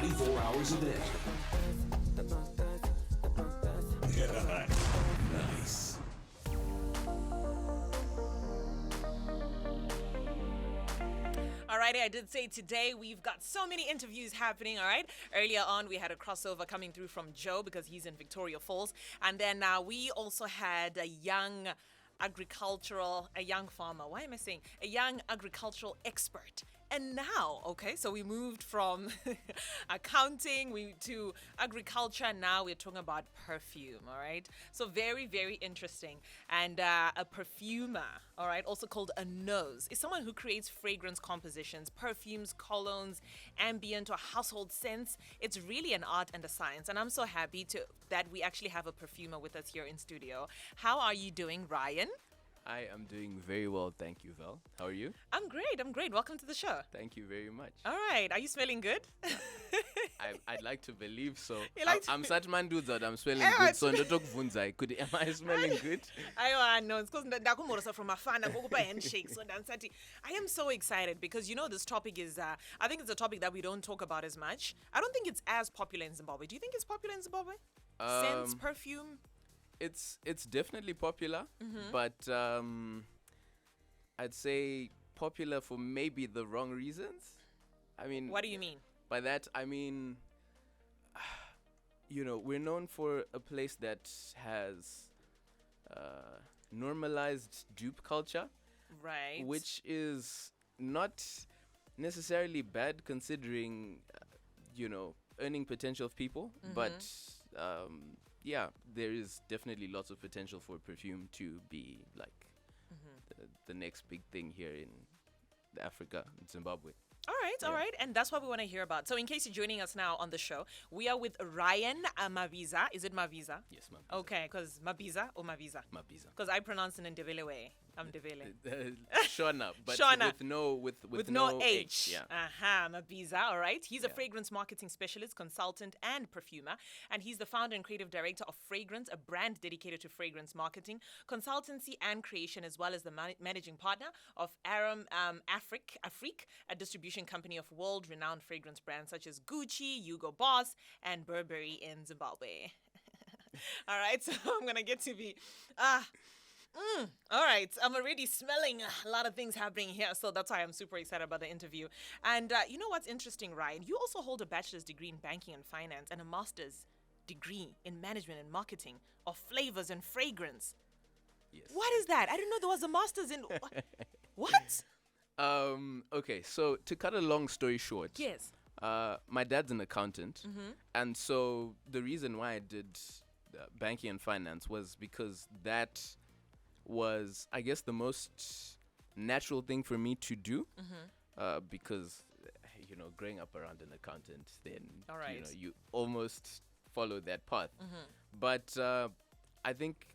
24 hours a day. Yeah, nice. Alrighty, I did say today we've got so many interviews happening, alright? Earlier on, we had a crossover coming through from Joe because he's in Victoria Falls. And then we also had a young farmer. Why am I saying? A young agricultural expert. And now, okay, so we moved from accounting to agriculture. Now we're talking about perfume, all right? So very, very interesting. And a perfumer, all right, also called a nose, is someone who creates fragrance compositions, perfumes, colognes, ambient or household scents. It's really an art and a science. And I'm so happy that we actually have a perfumer with us here in studio. How are you doing, Ryan? I am doing very well, thank you, Val. How are you? I'm great. Welcome to the show. Thank you very much. All right. Are you smelling good? I'd like to believe so. I'm such man dudes that I'm smelling good. So am I smelling good? I know. It's because from a fan handshake. So I am so excited because this topic is. I think it's a topic that we don't talk about as much. I don't think it's as popular in Zimbabwe. Do you think it's popular in Zimbabwe? Scents, perfume. It's definitely popular, but I'd say popular for maybe the wrong reasons. I mean, what do you mean? By that, I mean, we're known for a place that has normalized dupe culture. Right. Which is not necessarily bad considering, earning potential of people. But, yeah, there is definitely lots of potential for perfume to be like the next big thing here in Africa, in Zimbabwe. All right. And that's what we want to hear about. So in case you're joining us now on the show, we are with Ryan Mabiza. Is it Mabiza? Yes, Mabiza. Okay, because Mabiza or Mabiza? Mabiza. Because I pronounce it in Ndebele way. I'm Ndebele. Shona, but Shona. with no H. Yeah. Mabiza, all right. He's a fragrance marketing specialist, consultant, and perfumer. And he's the founder and creative director of Fragrance, a brand dedicated to fragrance marketing, consultancy, and creation, as well as the managing partner of Aram Afrique, a distribution company of world-renowned fragrance brands such as Gucci, Hugo Boss, and Burberry in Zimbabwe. All right, so I'm going to get to be... all right, I'm already smelling a lot of things happening here, so that's why I'm super excited about the interview. And you know what's interesting, Ryan? You also hold a bachelor's degree in banking and finance and a master's degree in management and marketing of flavors and fragrance. Yes. What is that? I didn't know there was a master's in... What? Okay, so to cut a long story short... Yes. My dad's an accountant, and so the reason why I did banking and finance was because that was, I guess, the most natural thing for me to do, because, growing up around an accountant, then, all right, you almost follow that path. But I think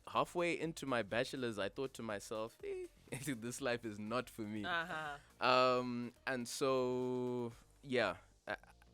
halfway into my bachelor's, I thought to myself, this life is not for me. And so, yeah,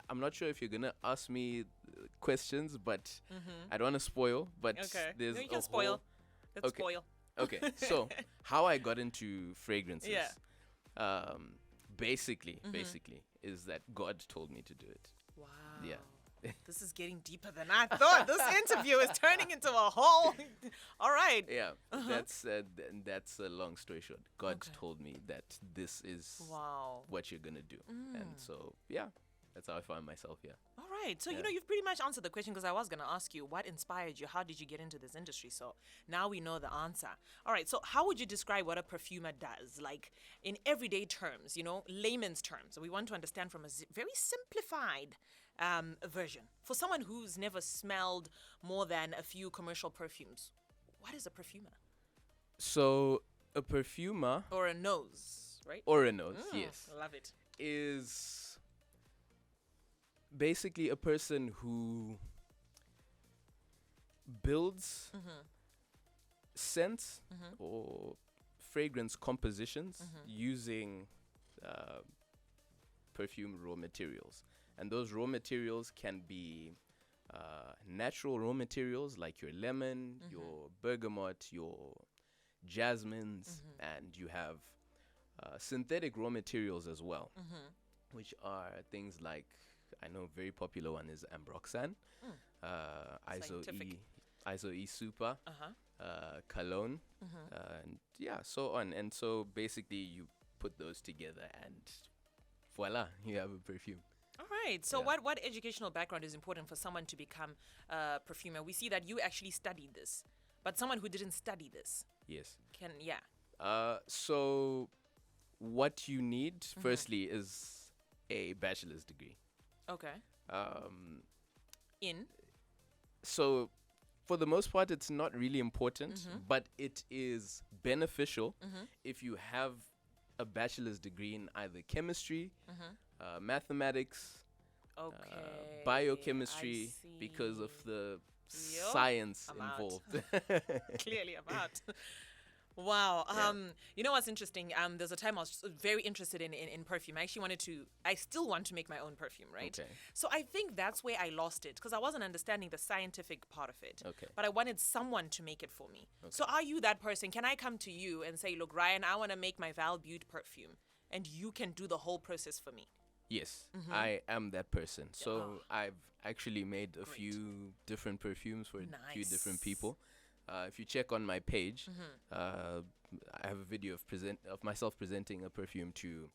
I'm not sure if you're going to ask me questions, but I don't want to spoil, but there's no, you can spoil. Let's spoil. Okay, so how I got into fragrances, basically, is that God told me to do it. Wow. Yeah. This is getting deeper than I thought. This interview is turning into a whole... All right. Yeah, that's a long story short. God told me that this is what you're going to do. And so, yeah. That's how I found myself, All right. So, you've pretty much answered the question because I was going to ask you, what inspired you? How did you get into this industry? So now we know the answer. All right. So how would you describe what a perfumer does? Like in everyday terms, layman's terms. We want to understand from a very simplified version. For someone who's never smelled more than a few commercial perfumes, what is a perfumer? So a perfumer... Or a nose, right? Or a nose, yes. Love it. Is... basically a person who builds scents or fragrance compositions using perfume raw materials. And those raw materials can be natural raw materials like your lemon, your bergamot, your jasmines, and you have synthetic raw materials as well, which are things like I know very popular one is Ambroxan, ISO Scientific. E, ISO E Super, Cologne, and yeah, so on. And so basically, you put those together, and voila, you have a perfume. All right. So Yeah. what educational background is important for someone to become a perfumer? We see that you actually studied this, but someone who didn't study this Yes. can, yeah. So what you need firstly is a bachelor's degree. Okay. Um, In. so for the most part, it's not really important, but it is beneficial if you have a bachelor's degree in either chemistry, mathematics, Okay. I biochemistry, because of see. the Yup, science I'm out. involved. Clearly, I'm out. Wow. You know what's interesting? There's a time I was very interested in perfume. I actually I still want to make my own perfume, right? Okay. So I think that's where I lost it because I wasn't understanding the scientific part of it. Okay. But I wanted someone to make it for me. So are you that person? Can I come to you and say, look, Ryan, I want to make my Val Butte perfume, and you can do the whole process for me? Yes, I am that person. So I've actually made a few different perfumes for a few different Nice. people. If you check on my page, I have a video of myself presenting a perfume to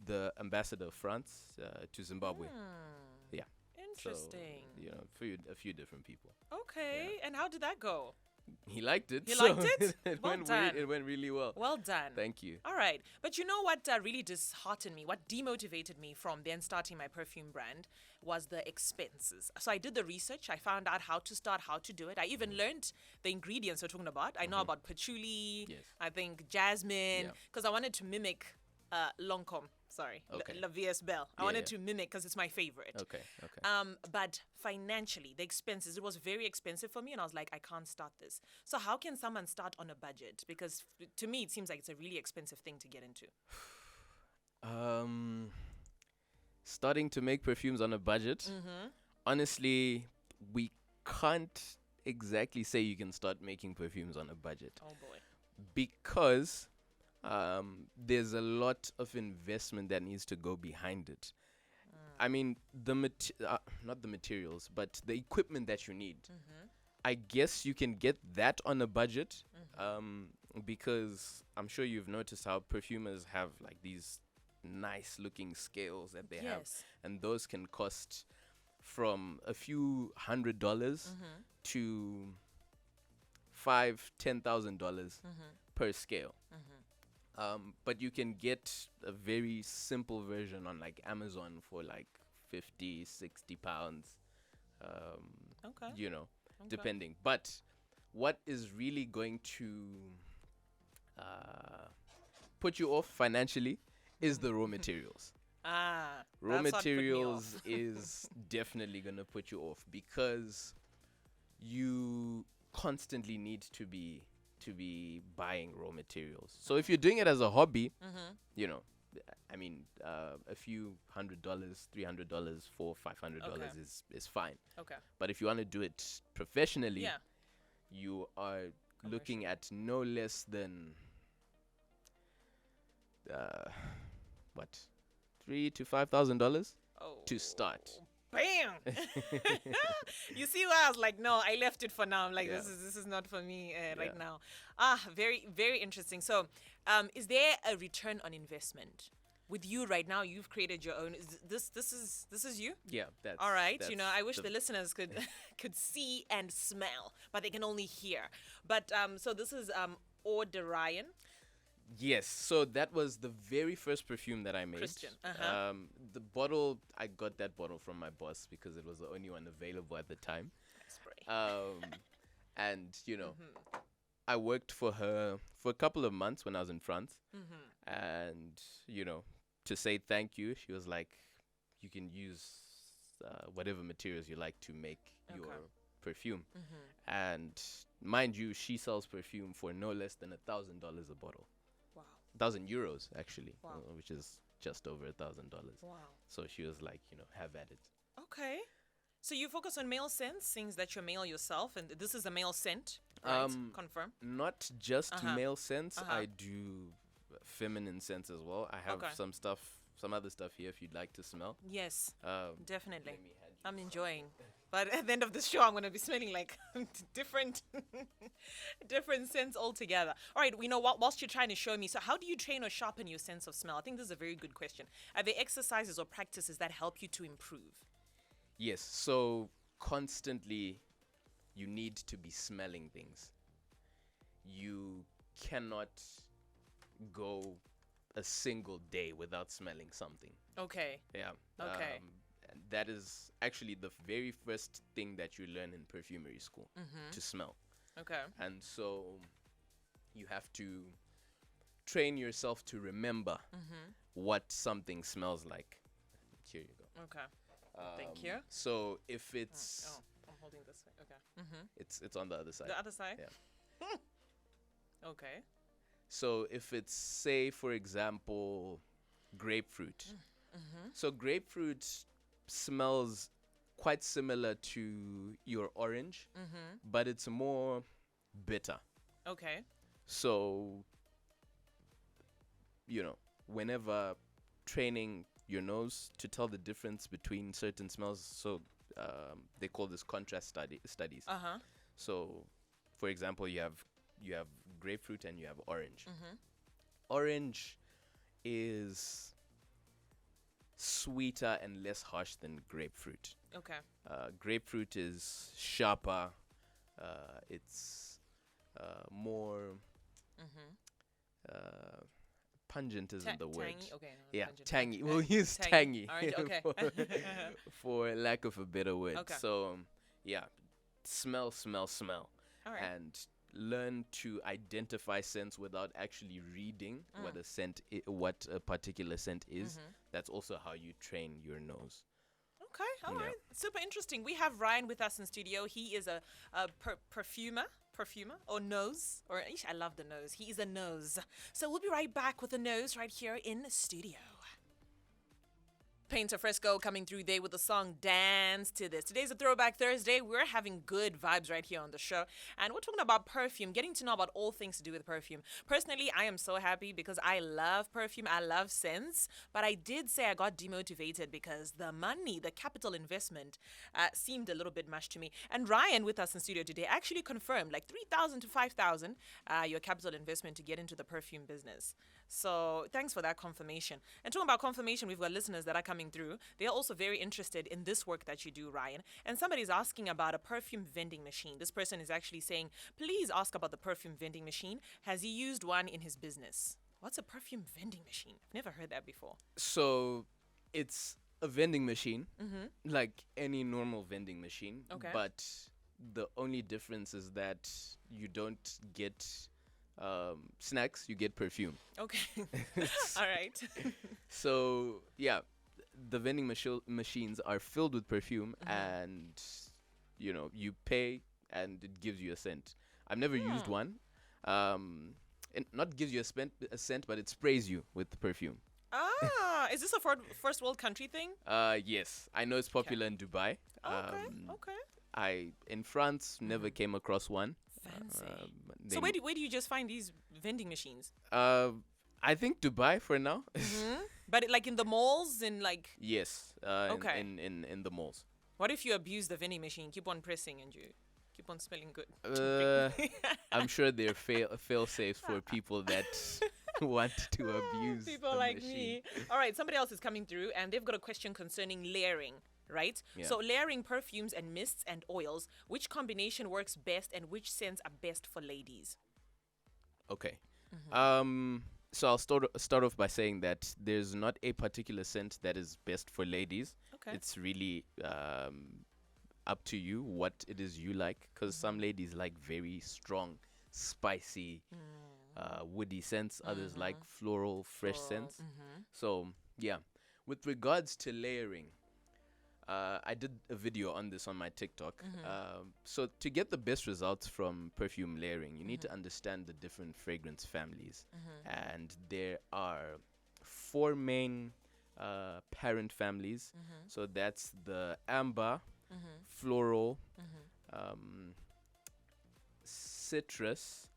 the ambassador of France to Zimbabwe. Yeah. Interesting. So, you know, for a few different people. Okay. And how did that go? He liked it. He so liked it? it, Well went done. it went really well. Well done. Thank you. All right. But you know what really disheartened me, what demotivated me from then starting my perfume brand was the expenses. So I did the research. I found out how to start, how to do it. I even learned the ingredients we're talking about. I know about patchouli, Yes. I think jasmine, Yeah. because I wanted to mimic Lancôme. Sorry, Okay. La VS Belle. I Yeah, wanted yeah. to mimic because it's my favorite. Okay. Okay. But financially, the expenses, it was very expensive for me. And I was like, I can't start this. So how can someone start on a budget? Because to me, it seems like it's a really expensive thing to get into. Starting to make perfumes on a budget. Honestly, we can't exactly say you can start making perfumes on a budget Oh boy. because there's a lot of investment that needs to go behind it. I mean, not the materials, but the equipment that you need. I guess you can get that on a budget because I'm sure you've noticed how perfumers have like these nice looking scales that they have, Yes. and those can cost from a few $100 to $5,000-$10,000 per scale. But you can get a very simple version on like Amazon for like 50-60 pounds, Okay. you know, depending. But what is really going to put you off financially is the raw materials. Raw That's what put me materials off. is definitely going to put you off because you constantly need to be buying raw materials. So if you're doing it as a hobby, you know, I mean, a few $100, $300, $400, $500 Okay. is fine. Okay. But if you want to do it professionally, Yeah. you are looking at no less than what, $3,000 to $5,000 Oh. to start. Bam! You see why I was like, no, I left it for now. I'm like, Yeah. this is not for me right Yeah. now. Very, very interesting. So, is there a return on investment? With you right now, you've created your own. This is you? Yeah, that's All right. that's I wish the listeners could could see and smell, but they can only hear. But so this is Eau de Ryan. Yes, so that was the very first perfume that I made. Christian, The bottle, I got that bottle from my boss because it was the only one available at the time. Spray. And, you know, I worked for her for a couple of months when I was in France. And, you know, to say thank you, she was like, you can use whatever materials you like to make your perfume. And mind you, she sells perfume for no less than $1,000 a bottle. Wow. 1,000 euros actually, Wow. which is just over $1,000. Wow. So she was like, you know, have at it. Okay. So you focus on male scents, things that you're male yourself, and this is a male scent, right? Confirm. Not just Uh-huh. male scents. Uh-huh. I do feminine scents as well. I have Okay. some stuff some other stuff here if you'd like to smell. Yes, definitely. let me hand you I'm enjoying. But at the end of the show, I'm going to be smelling like different different scents altogether. All right, we know whilst you're trying to show me, so how do you train or sharpen your sense of smell? I think this is a very good question. Are there exercises or practices that help you to improve? Yes, so constantly you need to be smelling things. You cannot go a single day without smelling something. Okay. Yeah. Okay. And that is actually the very first thing that you learn in perfumery school, to smell. Okay. And so you have to train yourself to remember what something smells like. Here you go. Okay. Thank you. So if it's Oh, I'm holding this way. Okay. it's on the other side. The other side? Yeah. Okay. So if it's, say, for example, grapefruit. So grapefruit smells quite similar to your orange, but it's more bitter. Okay. So, whenever training your nose to tell the difference between certain smells, so they call this contrast studies. Uh-huh. So, for example, you have grapefruit and you have orange. Orange is sweeter and less harsh than grapefruit. Okay. Grapefruit is sharper. It's more pungent isn't the word. Tangy? Okay. No, Yeah, pungent. tangy. Okay. We'll use tangy, All right, okay. for lack of a better word. Okay. So, yeah, smell. All right. And learn to identify scents without actually reading what a particular scent is. That's also how you train your nose. Okay, all Yeah. right. Super interesting. We have Ryan with us in studio. He is a perfumer, or nose, or I love the nose. He is a nose. So we'll be right back with the nose right here in the studio. Painter Fresco coming through there with the song Dance to This. Today's a Throwback Thursday. We're having good vibes right here on the show. And we're talking about perfume, getting to know about all things to do with perfume. Personally, I am so happy because I love perfume. I love scents. But I did say I got demotivated because the money, the capital investment seemed a little bit much to me. And Ryan with us in studio today actually confirmed like 3,000 to 5,000 your capital investment to get into the perfume business. So thanks for that confirmation. And talking about confirmation, we've got listeners that are coming through. They're also very interested in this work that you do, Ryan. And somebody's asking about a perfume vending machine. This person is actually saying, please ask about the perfume vending machine. Has he used one in his business? What's a perfume vending machine? I've never heard that before. So it's a vending machine, like any normal vending machine. Okay. But the only difference is that you don't get snacks, you get perfume. Okay. All right. So, yeah, the vending machines are filled with perfume, and, you pay and it gives you a scent. I've never used one. And not gives you a scent, but it sprays you with the perfume. Is this a first world country thing? Yes. I know it's popular in Dubai. Okay. In France, never came across one. Fancy. So where do you just find these vending machines? I think Dubai for now. But like in the malls and like... Yes. Okay. In the malls. What if you abuse the vending machine, keep on pressing and you keep on smelling good? I'm sure there are fail safes for people that want to abuse people the like machine. me. All right, somebody else is coming through and they've got a question concerning layering. Right? Yeah. So layering perfumes and mists and oils, which combination works best and which scents are best for ladies? Okay. So I'll start off by saying that there's not a particular scent that is best for ladies. Okay. It's really up to you what it is you like, because some ladies like very strong, spicy, woody scents. Others like floral, fresh scents. So, yeah. With regards to layering, I did a video on this on my TikTok. So to get the best results from perfume layering, you need to understand the different fragrance families. And there are 4 main parent families. So that's the amber, floral, citrus,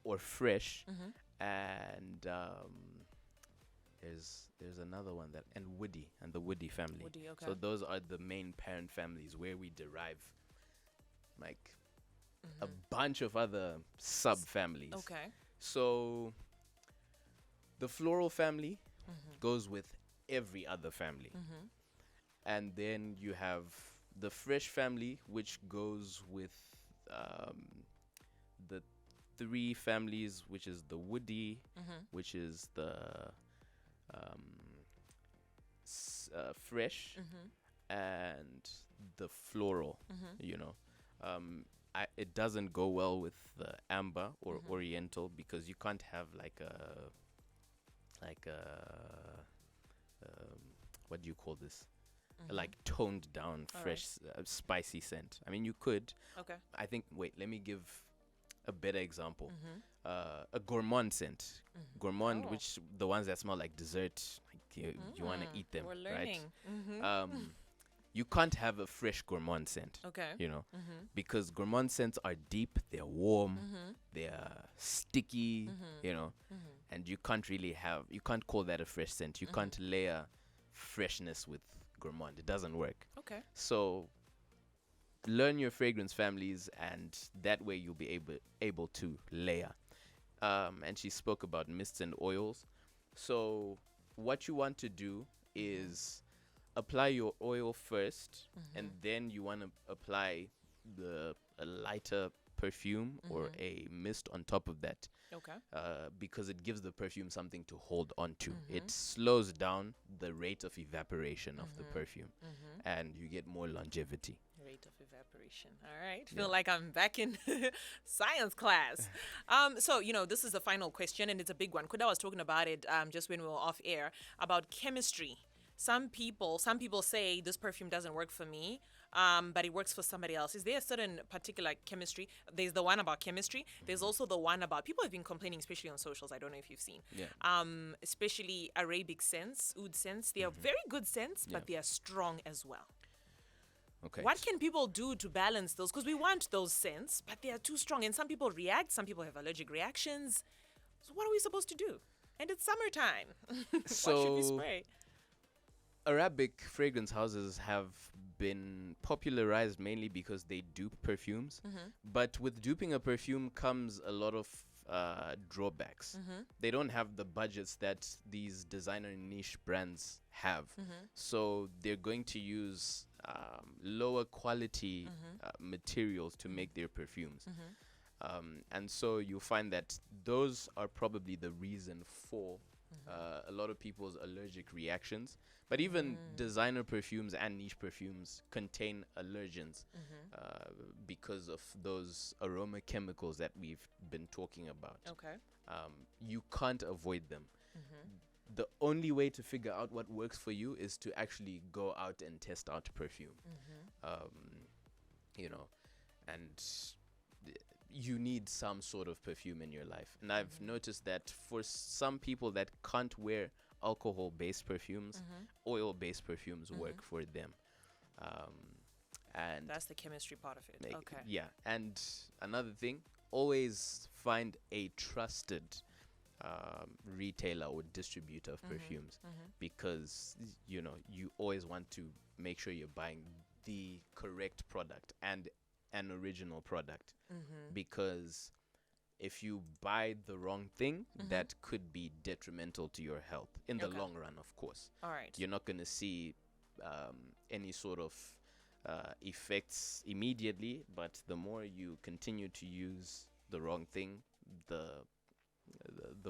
or fresh, and there's another one that, and Woody and the Woody family. Woody, okay. So those are the main parent families where we derive like a bunch of other sub families. Okay. So the floral family goes with every other family. And then you have the fresh family, which goes with the three families, which is the Woody, which is the fresh, and the floral. You know, it doesn't go well with the amber or oriental because you can't have like a what do you call this? Like toned down, fresh, spicy scent. I mean, you could. Okay. I think. Wait, let me give a better example. A gourmand scent. Gourmand, which the ones that smell like dessert. Like you want to eat them, We're learning. right? You can't have a fresh gourmand scent. Okay. You know, because gourmand scents are deep. They're warm. They're sticky. You know, and you can't call that a fresh scent. You can't layer freshness with gourmand. It doesn't work. Okay. So learn your fragrance families, and that way you'll be able to layer. And she spoke about mists and oils. So what you want to do is apply your oil first, and then you want to apply a lighter perfume or a mist on top of that. Okay. Because it gives the perfume something to hold on to. It slows down the rate of evaporation of the perfume, and you get more longevity. Rate of evaporation. All right. Feel like I'm back in science class. So, this is the final question, and it's a big one. Kuda was talking about it just when we were off air, about chemistry. Some people say this perfume doesn't work for me, but it works for somebody else. Is there a certain particular chemistry? There's the one about chemistry. There's also the one about, people have been complaining, especially on socials. I don't know if you've seen. Yeah. Especially Arabic scents, oud scents. They are very good scents, but they are strong as well. Okay. What can people do to balance those? Because we want those scents, but they are too strong. And some people react. Some people have allergic reactions. So what are we supposed to do? And it's summertime. What should we spray? Arabic fragrance houses have been popularized mainly because they dupe perfumes. But with duping a perfume comes a lot of drawbacks. They don't have the budgets that these designer niche brands have. So they're going to use lower quality materials to make their perfumes. And so you find that those are probably the reason for a lot of people's allergic reactions. But even designer perfumes and niche perfumes contain allergens because of those aroma chemicals that we've been talking about. Okay. You can't avoid them. The only way to figure out what works for you is to actually go out and test out perfume. And you need some sort of perfume in your life. And I've noticed that for some people that can't wear alcohol-based perfumes, oil-based perfumes work for them. And that's the chemistry part of it. Okay. Yeah. And another thing, always find a trusted retailer or distributor of perfumes, because you always want to make sure you're buying the correct product and an original product, because if you buy the wrong thing, that could be detrimental to your health in the long run, of course. All right. You're not going to see any sort of effects immediately, but the more you continue to use the wrong thing, the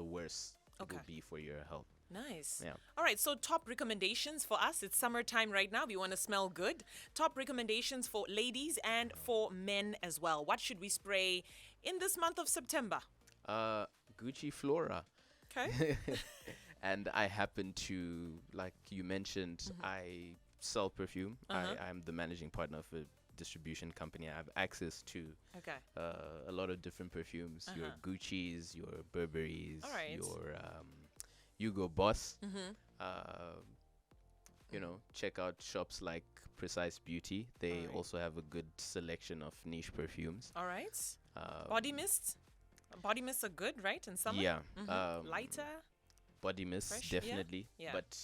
worse it will be for your health. Nice. Yeah. All right. So top recommendations for us. It's summertime right now. We want to smell good. Top recommendations for ladies and for men as well. What should we spray in this month of September? Gucci Flora. Okay. And I happen to, like you mentioned, I sell perfume. I'm the managing partner of a distribution company. I have access to a lot of different perfumes. Your Gucci's, your Burberry's, your Hugo Boss. Check out shops like Precise Beauty. They also have a good selection of niche perfumes. All right. Body mists. Body mists are good, right? In summer. Yeah. Lighter. body mist, Fresh, yeah. definitely. Yeah. But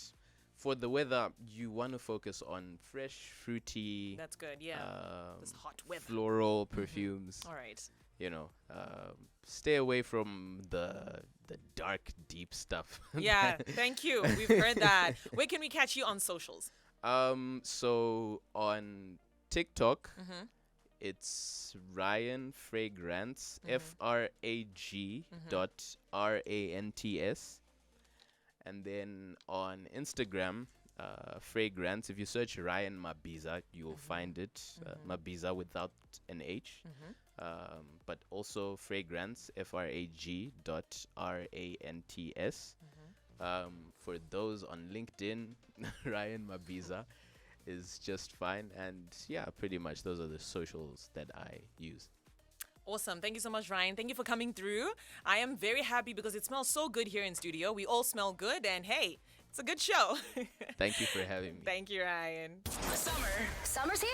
for the weather, you want to focus on fresh, fruity, That's good. Yeah. This hot weather. floral perfumes. All right. You know, stay away from the dark, deep stuff. Yeah. Thank you. We've heard that. Where can we catch you on socials? So on TikTok, Mm-hmm. it's Ryan Fragrance, FRAG dot RANTS. And then on Instagram, Fragrance, if you search Ryan Mabiza, you will find it. Mabiza without an H. But also Fragrance, FRAG dot RANTS. For those on LinkedIn, Ryan Mabiza is just fine. And yeah, pretty much those are the socials that I use. Awesome. Thank you so much, Ryan. Thank you for coming through. I am very happy because it smells so good here in studio. We all smell good, and hey, it's a good show. Thank you for having me. Thank you, Ryan. Summer's here.